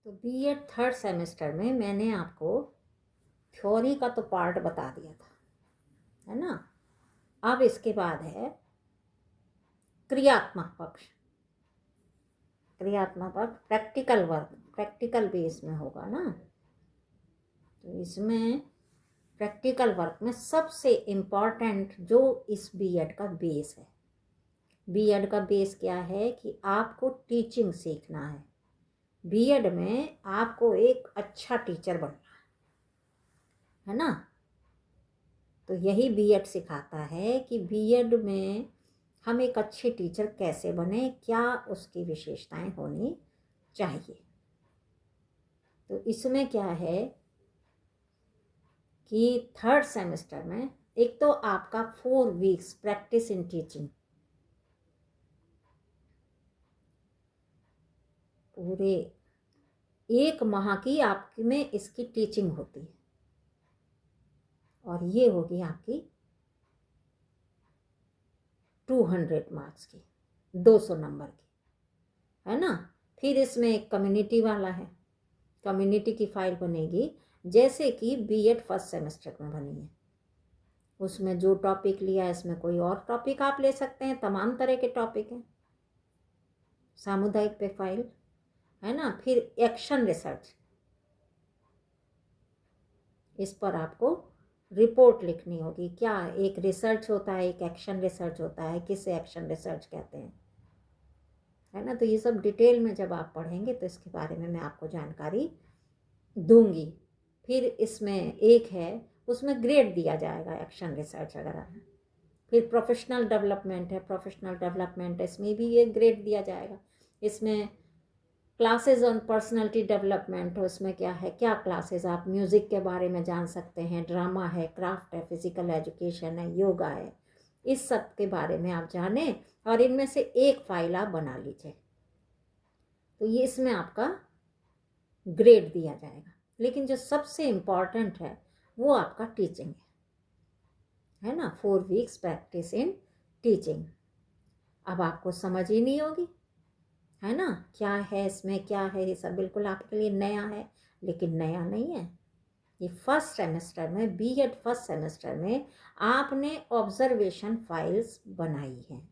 तो BEd third semester में मैंने आपको थ्योरी का तो पार्ट बता दिया था, है ना। अब इसके बाद है क्रियात्मक पक्ष। क्रियात्मक पक्ष प्रैक्टिकल वर्क, प्रैक्टिकल बेस में होगा ना। तो इसमें प्रैक्टिकल वर्क में सबसे इम्पॉर्टेंट जो इस बीएड का बेस है, बीएड का बेस क्या है कि आपको टीचिंग सीखना है। बीएड में आपको एक अच्छा टीचर बनना है ना। तो यही बीएड सिखाता है कि बीएड में हम एक अच्छे टीचर कैसे बने, क्या उसकी विशेषताएं होनी चाहिए। तो इसमें क्या है कि थर्ड सेमेस्टर में एक तो आपका 4 वीक्स प्रैक्टिस इन टीचिंग, पूरे 1 माह की आप में इसकी टीचिंग होती है और ये होगी आपकी 200 मार्क्स की, 200 नंबर की, है ना। फिर इसमें एक कम्युनिटी वाला है, कम्युनिटी की फाइल बनेगी जैसे कि बीएड फर्स्ट सेमेस्टर में बनी है। उसमें जो टॉपिक लिया है इसमें कोई और टॉपिक आप ले सकते हैं, तमाम तरह के टॉपिक हैं। सामुदायिक पे फाइल है ना। फिर एक्शन रिसर्च, इस पर आपको रिपोर्ट लिखनी होगी। क्या एक रिसर्च होता है, एक एक्शन रिसर्च होता है, किसे एक्शन रिसर्च कहते हैं, है ना। तो ये सब डिटेल में जब आप पढ़ेंगे तो इसके बारे में मैं आपको जानकारी दूंगी। फिर इसमें एक है, उसमें ग्रेड दिया जाएगा एक्शन रिसर्च वगैरह में। फिर प्रोफेशनल डेवलपमेंट है, प्रोफेशनल डेवलपमेंट इसमें भी ये ग्रेड दिया जाएगा। इसमें क्लासेस ऑन पर्सनालिटी डेवलपमेंट, उसमें क्या है, क्या क्लासेस आप म्यूज़िक के बारे में जान सकते हैं, ड्रामा है, क्राफ्ट है, फिजिकल एजुकेशन है, योगा है, इस सब के बारे में आप जानें और इनमें से एक फाइल आप बना लीजिए। तो ये इसमें आपका ग्रेड दिया जाएगा। लेकिन जो सबसे इम्पॉर्टेंट है वो आपका टीचिंग है ना। 4 वीक्स प्रैक्टिस इन टीचिंग। अब आपको समझ ही नहीं होगी, है ना, क्या है इसमें, क्या है, ये सब बिल्कुल आपके लिए नया है। लेकिन नया नहीं है, ये फर्स्ट सेमेस्टर में, बीएड फर्स्ट सेमेस्टर में आपने ऑब्जर्वेशन फाइल्स बनाई हैं।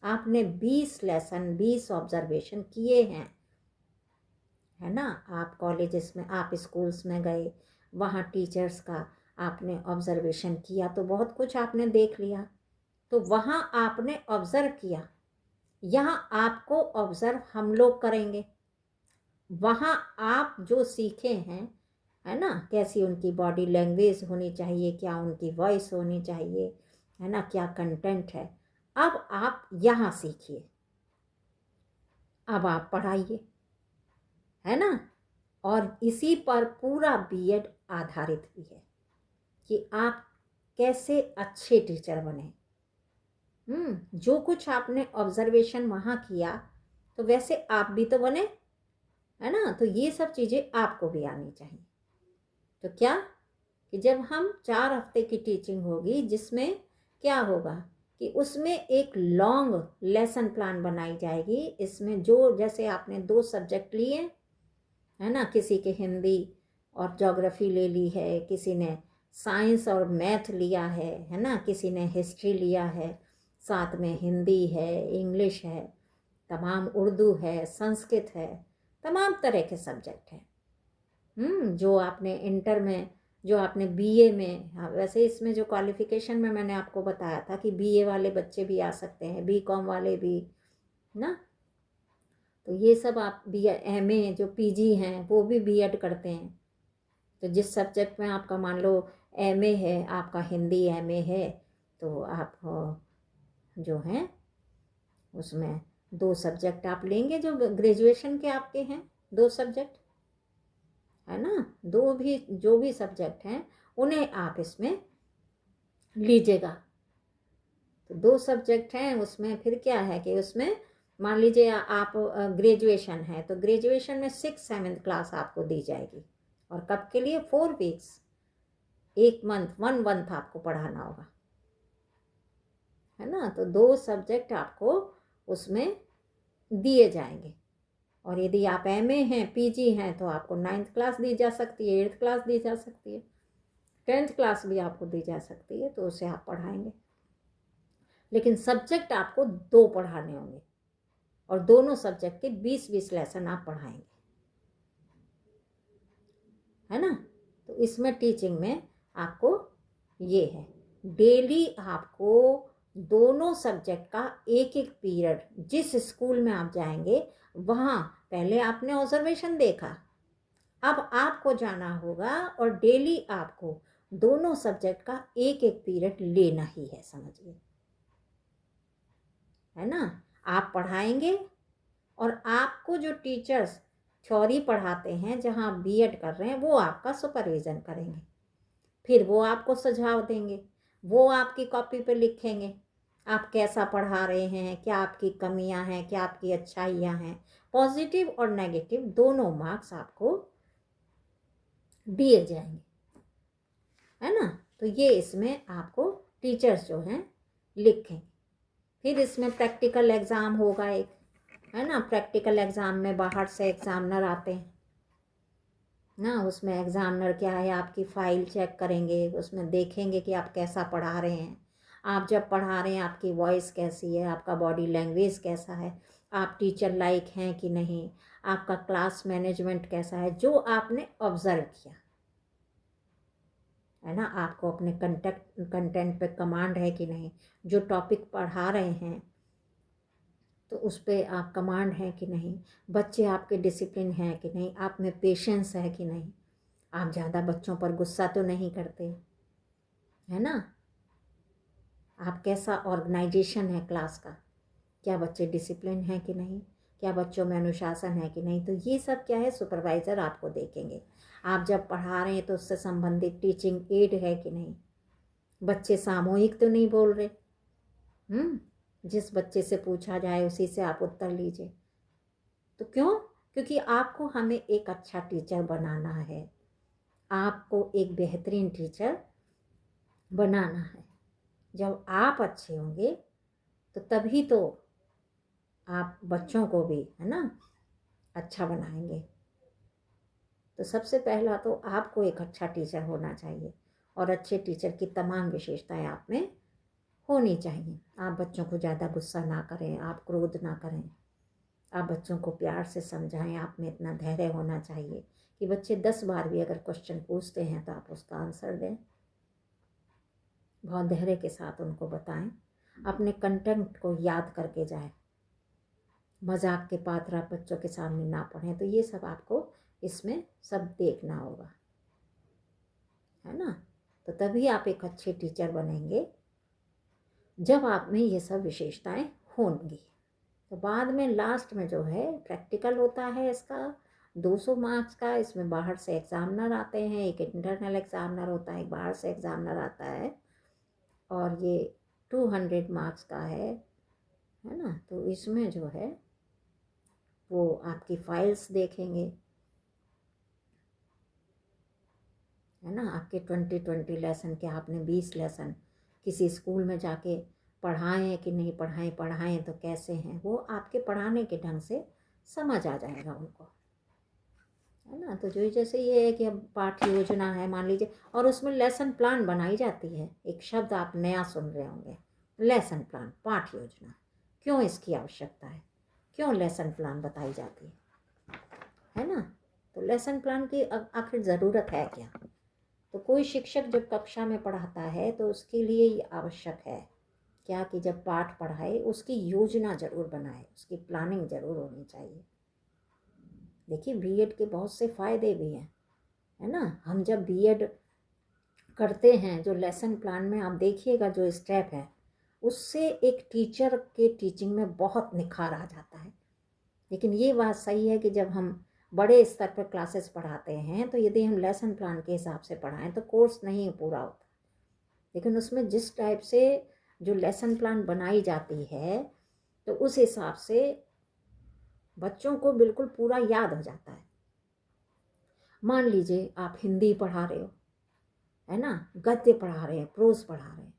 आपने 20 लेसन, 20 ऑब्जर्वेशन किए हैं, है ना। आप कॉलेजेस में, आप स्कूल्स में गए, वहाँ टीचर्स का आपने ऑब्जर्वेशन किया तो बहुत कुछ आपने देख लिया। तो वहाँ आपने ऑब्ज़र्व किया, यहाँ आपको ऑब्ज़र्व हम लोग करेंगे। वहाँ आप जो सीखे हैं, है ना, कैसी उनकी बॉडी लैंग्वेज होनी चाहिए, क्या उनकी वॉइस होनी चाहिए, है ना, क्या कंटेंट है, अब आप यहाँ सीखिए, अब आप पढ़ाइए, है ना। और इसी पर पूरा बीएड आधारित भी है कि आप कैसे अच्छे टीचर बने। जो कुछ आपने ऑब्जर्वेशन वहाँ किया तो वैसे आप भी तो बने, है ना। तो ये सब चीज़ें आपको भी आनी चाहिए। तो क्या कि जब हम 4 हफ्ते की टीचिंग होगी, जिसमें क्या होगा कि उसमें एक लॉन्ग लेसन प्लान बनाई जाएगी। इसमें जो जैसे आपने 2 सब्जेक्ट लिए, है ना, किसी के हिंदी और ज्योग्राफी ले ली है, किसी ने साइंस और मैथ लिया है ना, किसी ने हिस्ट्री लिया है, साथ में हिंदी है, इंग्लिश है, तमाम उर्दू है, संस्कृत है, तमाम तरह के सब्जेक्ट हैं। जो आपने इंटर में, जो आपने बीए में, हाँ, वैसे इसमें जो क्वालिफ़िकेशन में मैंने आपको बताया था कि बीए वाले बच्चे भी आ सकते हैं, बीकॉम वाले भी ना। तो ये सब आप बी एमए जो पीजी हैं वो भी बीएड करते हैं। तो जिस सब्जेक्ट में आपका मान लो एमए है, आपका हिंदी एमए है, तो आप जो हैं उसमें 2 सब्जेक्ट आप लेंगे जो ग्रेजुएशन के आपके हैं, 2 सब्जेक्ट, है ना। जो भी सब्जेक्ट हैं उन्हें आप इसमें लीजिएगा। तो 2 सब्जेक्ट हैं उसमें। फिर क्या है कि उसमें मान लीजिए आप ग्रेजुएशन है तो ग्रेजुएशन में 6th 7th क्लास आपको दी जाएगी। और कब के लिए? 4 वीक्स, 1 मंथ आपको पढ़ाना होगा, है ना। तो 2 सब्जेक्ट आपको उसमें दिए जाएंगे, और यदि आप MA हैं, PG हैं, तो आपको 9th क्लास दी जा सकती है, 8th क्लास दी जा सकती है, 10th क्लास भी आपको दी जा सकती है, तो उसे आप पढ़ाएंगे। लेकिन सब्जेक्ट आपको 2 पढ़ाने होंगे और दोनों सब्जेक्ट के 20-20 लेसन आप पढ़ाएंगे, है ना। तो इसमें टीचिंग में आपको ये है, डेली आपको दोनों सब्जेक्ट का एक एक पीरियड, जिस स्कूल में आप जाएंगे वहाँ पहले आपने ऑब्जर्वेशन देखा, अब आपको जाना होगा और डेली आपको दोनों सब्जेक्ट का एक एक पीरियड लेना ही है, समझिए, है ना। आप पढ़ाएंगे और आपको जो टीचर्स थ्योरी पढ़ाते हैं, जहाँ आप B.Ed कर रहे हैं, वो आपका सुपरविज़न करेंगे, फिर वो आपको सुझाव देंगे, वो आपकी कॉपी पे लिखेंगे आप कैसा पढ़ा रहे हैं, क्या आपकी कमियां हैं, क्या आपकी अच्छाइयां हैं, पॉजिटिव और नेगेटिव दोनों मार्क्स आपको दिए जाएंगे, है ना। तो ये इसमें आपको टीचर्स जो हैं लिखेंगे। फिर इसमें प्रैक्टिकल एग्ज़ाम होगा एक, है ना। प्रैक्टिकल एग्ज़ाम में बाहर से एग्ज़ामिनर आते हैं ना, उसमें एग्ज़ामिनर क्या है, आपकी फ़ाइल चेक करेंगे, उसमें देखेंगे कि आप कैसा पढ़ा रहे हैं, आप जब पढ़ा रहे हैं आपकी वॉइस कैसी है, आपका बॉडी लैंग्वेज कैसा है, आप टीचर लाइक हैं कि नहीं, आपका क्लास मैनेजमेंट कैसा है, जो आपने ऑब्ज़र्व किया, है ना। आपको अपने कंटेंट पे कमांड है कि नहीं, जो टॉपिक पढ़ा रहे हैं तो उस पर आप कमांड है कि नहीं, बच्चे आपके डिसिप्लिन हैं कि नहीं, आप में पेशेंस है कि नहीं, आप ज़्यादा बच्चों पर गुस्सा तो नहीं करते, है ना। आप कैसा ऑर्गेनाइजेशन है क्लास का, क्या बच्चे डिसिप्लिन हैं कि नहीं, क्या बच्चों में अनुशासन है कि नहीं, तो ये सब क्या है सुपरवाइज़र आपको देखेंगे। आप जब पढ़ा रहे हैं तो उससे संबंधित टीचिंग एड है कि नहीं, बच्चे सामूहिक तो नहीं बोल रहे, जिस बच्चे से पूछा जाए उसी से आप उत्तर लीजिए। तो क्यों? क्योंकि आपको हमें एक अच्छा टीचर बनाना है, आपको एक बेहतरीन टीचर बनाना है। जब आप अच्छे होंगे तो तभी तो आप बच्चों को भी, है ना, अच्छा बनाएंगे। तो सबसे पहला तो आपको एक अच्छा टीचर होना चाहिए और अच्छे टीचर की तमाम विशेषताएं आप में होनी चाहिए। आप बच्चों को ज़्यादा गुस्सा ना करें, आप क्रोध ना करें, आप बच्चों को प्यार से समझाएं, आप में इतना धैर्य होना चाहिए कि बच्चे 10 बार भी अगर क्वेश्चन पूछते हैं तो आप उसका आंसर दें, बहुत धैर्य के साथ उनको बताएं, अपने कंटेंट को याद करके जाएं, मजाक के पात्र आप बच्चों के सामने ना पढ़ें। तो ये सब आपको इसमें सब देखना होगा, है ना। तो तभी आप एक अच्छे टीचर बनेंगे जब आप में ये सब विशेषताएं होंगी। तो बाद में लास्ट में जो है प्रैक्टिकल होता है, इसका 200 मार्क्स का, इसमें बाहर से एग्ज़ामिनर आते हैं, एक इंटरनल एग्ज़ामिनर होता है, एक बाहर से एग्ज़ामिनर आता है, और ये 200 मार्क्स का है ना। तो इसमें जो है वो आपकी फाइल्स देखेंगे, है ना, आपके 20 लेसन के आपने 20 लेसन किसी स्कूल में जाके पढ़ाएं कि नहीं पढ़ाएं तो कैसे हैं, वो आपके पढ़ाने के ढंग से समझ आ जाएगा उनको, है ना। तो जो जैसे ये है कि अब पाठ्य योजना है मान लीजिए, और उसमें लेसन प्लान बनाई जाती है। एक शब्द आप नया सुन रहे होंगे, लेसन प्लान, पाठ्य योजना, क्यों इसकी आवश्यकता है, क्यों लेसन प्लान बताई जाती है ना। तो लेसन प्लान की आखिर ज़रूरत है क्या। तो कोई शिक्षक जब कक्षा में पढ़ाता है तो उसके लिए ये आवश्यक है क्या कि जब पाठ पढ़ाए उसकी योजना ज़रूर बनाए, उसकी प्लानिंग ज़रूर होनी चाहिए। देखिए B.Ed के बहुत से फ़ायदे भी हैं, है ना। हम जब B.Ed करते हैं, जो लेसन प्लान में आप देखिएगा जो स्टेप है, उससे एक टीचर के टीचिंग में बहुत निखार आ जाता है। लेकिन ये बात सही है कि जब हम बड़े स्तर पर क्लासेस पढ़ाते हैं तो यदि हम लेसन प्लान के हिसाब से पढ़ाएं तो कोर्स नहीं पूरा होता। लेकिन उसमें जिस टाइप से जो लेसन प्लान बनाई जाती है तो उस हिसाब से बच्चों को बिल्कुल पूरा याद हो जाता है। मान लीजिए आप हिंदी पढ़ा रहे हो, है ना, गद्य पढ़ा रहे हैं, प्रोज पढ़ा रहे हैं,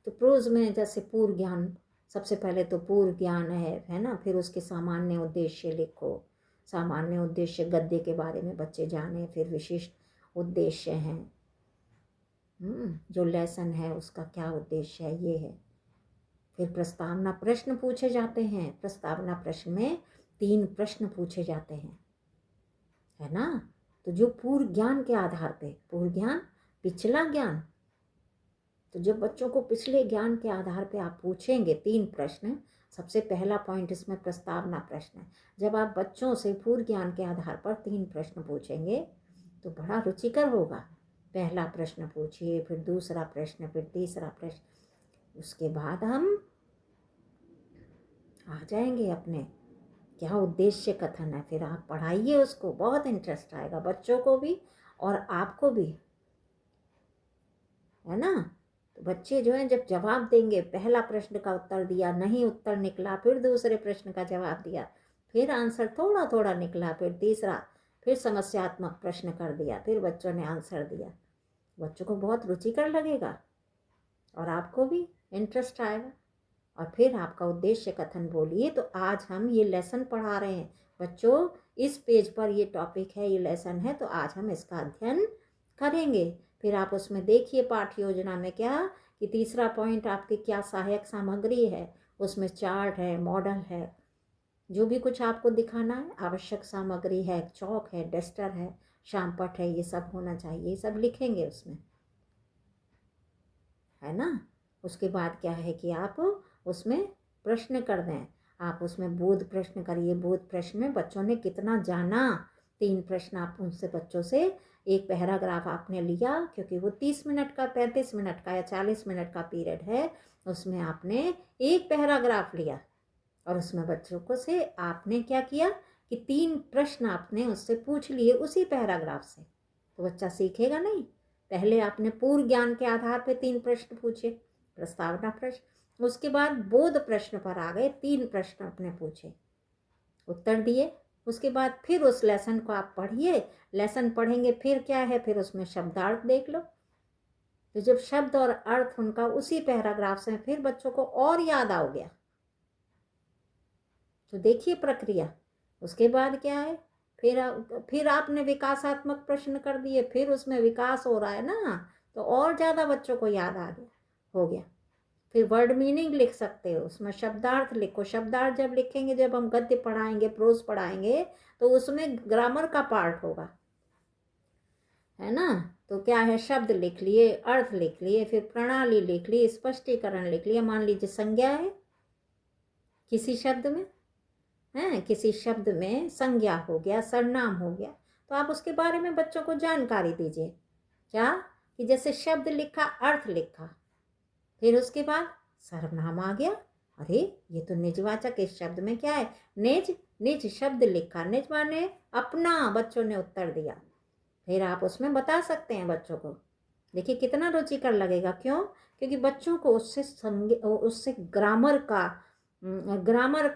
तो प्रोज में जैसे पूर्व ज्ञान सबसे पहले तो पूर्व ज्ञान है ना, फिर उसके सामान्य उद्देश्य लिखो। सामान्य उद्देश्य गद्य के बारे में बच्चे जाने, फिर विशिष्ट उद्देश्य हैं, जो लेसन है उसका क्या उद्देश्य है, ये है। फिर प्रस्तावना प्रश्न पूछे जाते हैं। प्रस्तावना प्रश्न में 3 प्रश्न पूछे जाते हैं, है ना। तो जो पूर्व ज्ञान के आधार पे, पूर्व ज्ञान पिछला ज्ञान, तो जब बच्चों को पिछले ज्ञान के आधार पे आप पूछेंगे 3 प्रश्न, सबसे पहला पॉइंट इसमें प्रस्तावना प्रश्न है। जब आप बच्चों से पूर्व ज्ञान के आधार पर 3 प्रश्न पूछेंगे तो बड़ा रुचिकर होगा। पहला प्रश्न पूछिए, फिर दूसरा प्रश्न, फिर तीसरा प्रश्न, उसके बाद हम आ जाएंगे अपने क्या उद्देश्य कथन है। फिर आप पढ़ाइए उसको, बहुत इंटरेस्ट आएगा बच्चों को भी और आपको भी, है ना। तो बच्चे जो हैं जब जवाब देंगे, पहला प्रश्न का उत्तर दिया, नहीं उत्तर निकला, फिर दूसरे प्रश्न का जवाब दिया, फिर आंसर थोड़ा थोड़ा निकला, फिर तीसरा, फिर समस्यात्मक प्रश्न कर दिया, फिर बच्चों ने आंसर दिया, बच्चों को बहुत रुचिकर लगेगा और आपको भी इंटरेस्ट आएगा। और फिर आपका उद्देश्य कथन बोलिए। तो आज हम ये लेसन पढ़ा रहे हैं बच्चों, इस पेज पर ये टॉपिक है, ये लेसन है, तो आज हम इसका अध्ययन करेंगे। फिर आप उसमें देखिए पाठ्य योजना में क्या कि तीसरा पॉइंट आपकी क्या सहायक सामग्री है, उसमें चार्ट है, मॉडल है, जो भी कुछ आपको दिखाना है, आवश्यक सामग्री है, चौक है, डस्टर है, शामपट है, ये सब होना चाहिए, ये सब लिखेंगे उसमें, है ना। उसके बाद क्या है कि आप उसमें प्रश्न कर दें। आप उसमें बोध प्रश्न करिए। बोध प्रश्न में बच्चों ने कितना जाना, 3 प्रश्न आप उनसे, बच्चों से एक पैराग्राफ आपने लिया, क्योंकि वो 30 मिनट का, 35 मिनट का या 40 मिनट का पीरियड है, उसमें आपने एक पैराग्राफ लिया और उसमें बच्चों को से आपने क्या किया कि 3 प्रश्न आपने उससे पूछ लिए उसी पैराग्राफ से। तो बच्चा सीखेगा नहीं। पहले आपने पूर्व ज्ञान के आधार पे 3 प्रश्न पूछे, प्रस्तावना प्रश्न, उसके बाद बोध प्रश्न पर आ गए, 3 प्रश्न आपने पूछे, उत्तर दिए। उसके बाद फिर उस लेसन को आप पढ़िए। लेसन पढ़ेंगे फिर क्या है, फिर उसमें शब्दार्थ देख लो। तो जब शब्द और अर्थ उनका उसी पैराग्राफ से, फिर बच्चों को और याद आ गया। तो देखिए प्रक्रिया। उसके बाद क्या है, फिर आपने विकासात्मक प्रश्न कर दिए, फिर उसमें विकास हो रहा है ना, तो और ज़्यादा बच्चों को याद आ गया, हो गया। फिर वर्ड मीनिंग लिख सकते हो, उसमें शब्दार्थ लिखो। शब्दार्थ जब लिखेंगे, जब हम गद्य पढ़ाएंगे, प्रोज पढ़ाएंगे, तो उसमें ग्रामर का पार्ट होगा, है ना। तो क्या है, शब्द लिख लिए, अर्थ लिख लिए, फिर प्रणाली लिख ली, स्पष्टीकरण लिख लिया। मान लीजिए संज्ञा है किसी शब्द में, है किसी शब्द में संज्ञा हो गया, सर्वनाम हो गया, तो आप उसके बारे में बच्चों को जानकारी दीजिए। क्या कि जैसे शब्द लिखा, अर्थ लिखा, फिर उसके बाद सर्वनाम आ गया। अरे ये तो निजवाचक, इस शब्द में क्या है, निज, निज शब्द लिखा, निज माने अपना, बच्चों ने उत्तर दिया। फिर आप उसमें बता सकते हैं बच्चों को। देखिए कितना रुचिकर लगेगा। क्यों? क्योंकि बच्चों को उससे ग्रामर का, ग्रामर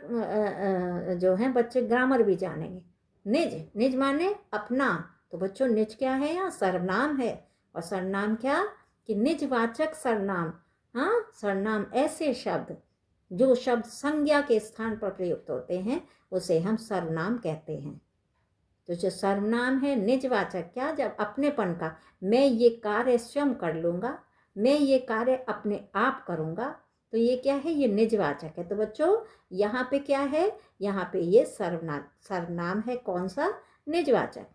जो है, बच्चे ग्रामर भी जानेंगे। निज, निज माने अपना, तो बच्चों निज क्या है, यहाँ सर्वनाम है। और सर्वनाम क्या कि निजवाचक सर्वनाम। हाँ, सर्वनाम ऐसे शब्द जो शब्द संज्ञा के स्थान पर प्रयुक्त होते हैं, उसे हम सर्वनाम कहते हैं। तो जो सर्वनाम है निजवाचक, क्या, जब अपनेपन का, मैं ये कार्य स्वयं कर लूँगा, मैं ये कार्य अपने आप करूँगा, तो ये क्या है, ये निजवाचक है। तो बच्चों यहाँ पे क्या है, यहाँ पे ये सर्वनाम है। कौन सा? निजवाचक।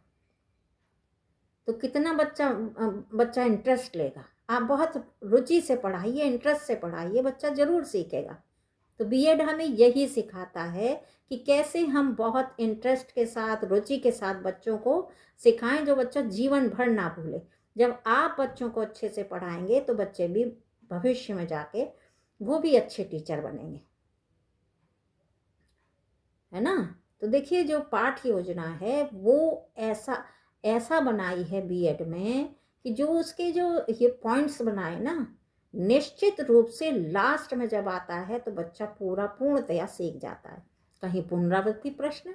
तो कितना बच्चा इंटरेस्ट लेगा। आप बहुत रुचि से पढ़ाइए, इंटरेस्ट से पढ़ाइए, बच्चा ज़रूर सीखेगा। तो बीएड हमें यही सिखाता है कि कैसे हम बहुत इंटरेस्ट के साथ, रुचि के साथ बच्चों को सिखाएं, जो बच्चा जीवन भर ना भूले। जब आप बच्चों को अच्छे से पढ़ाएंगे तो बच्चे भी भविष्य में जाके वो भी अच्छे टीचर बनेंगे, है ना। तो देखिए जो पाठ्य योजना है वो ऐसा बनाई है बीएड में कि जो उसके जो ये पॉइंट्स बनाए ना, निश्चित रूप से लास्ट में जब आता है तो बच्चा पूर्णतया सीख जाता है। कहीं पुनरावृत्ति प्रश्न,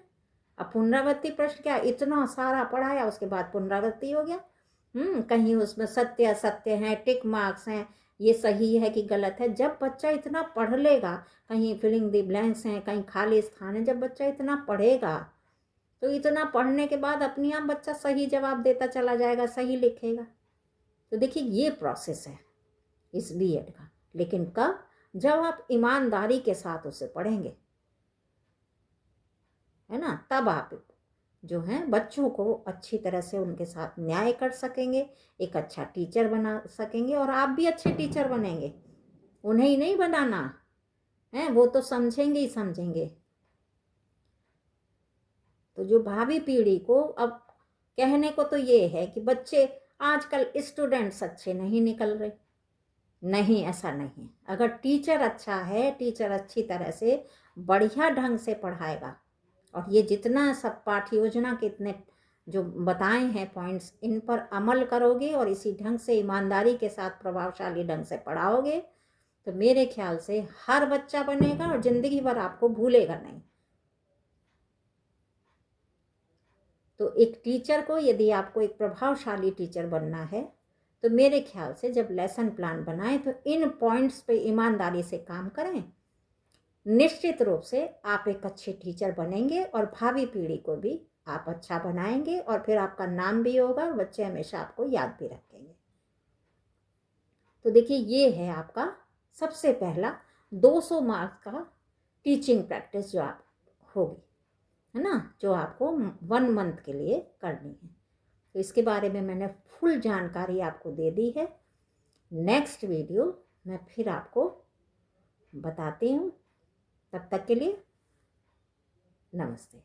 अब पुनरावृत्ति प्रश्न क्या, इतना सारा पढ़ाया उसके बाद पुनरावृत्ति हो गया। कहीं उसमें सत्य असत्य हैं, टिक मार्क्स हैं, ये सही है कि गलत है। जब बच्चा इतना पढ़ लेगा, कहीं फिलिंग द ब्लैंक्स हैं, कहीं खाली स्थान है, जब बच्चा इतना पढ़ेगा तो इतना पढ़ने के बाद अपने आप बच्चा सही जवाब देता चला जाएगा, सही लिखेगा। तो देखिए ये प्रोसेस है इस बीएड का। लेकिन कब? जब आप ईमानदारी के साथ उसे पढ़ेंगे, है ना, तब आप जो हैं बच्चों को अच्छी तरह से उनके साथ न्याय कर सकेंगे, एक अच्छा टीचर बना सकेंगे, और आप भी अच्छे टीचर बनेंगे। उन्हें ही नहीं बनाना है, वो तो समझेंगे ही समझेंगे। तो जो भावी पीढ़ी को अब कहने को तो ये है कि बच्चे आजकल स्टूडेंट्स अच्छे नहीं निकल रहे। नहीं, ऐसा नहीं। अगर टीचर अच्छा है, टीचर अच्छी तरह से बढ़िया ढंग से पढ़ाएगा, और ये जितना सब पाठ्य योजना के इतने जो बताए हैं पॉइंट्स, इन पर अमल करोगे और इसी ढंग से ईमानदारी के साथ प्रभावशाली ढंग से पढ़ाओगे, तो मेरे ख्याल से हर बच्चा बनेगा और ज़िंदगी भर आपको भूलेगा नहीं। तो एक टीचर को, यदि आपको एक प्रभावशाली टीचर बनना है, तो मेरे ख्याल से जब लेसन प्लान बनाएं तो इन पॉइंट्स पे ईमानदारी से काम करें। निश्चित रूप से आप एक अच्छे टीचर बनेंगे और भावी पीढ़ी को भी आप अच्छा बनाएंगे, और फिर आपका नाम भी होगा और बच्चे हमेशा आपको याद भी रखेंगे। तो देखिए ये है आपका सबसे पहला 200 मार्क्स का टीचिंग प्रैक्टिस जो आप होगी, है ना, जो आपको 1 मंथ के लिए करनी है। तो इसके बारे में मैंने फुल जानकारी आपको दे दी है। नेक्स्ट वीडियो मैं फिर आपको बताती हूँ। तब तक के लिए नमस्ते।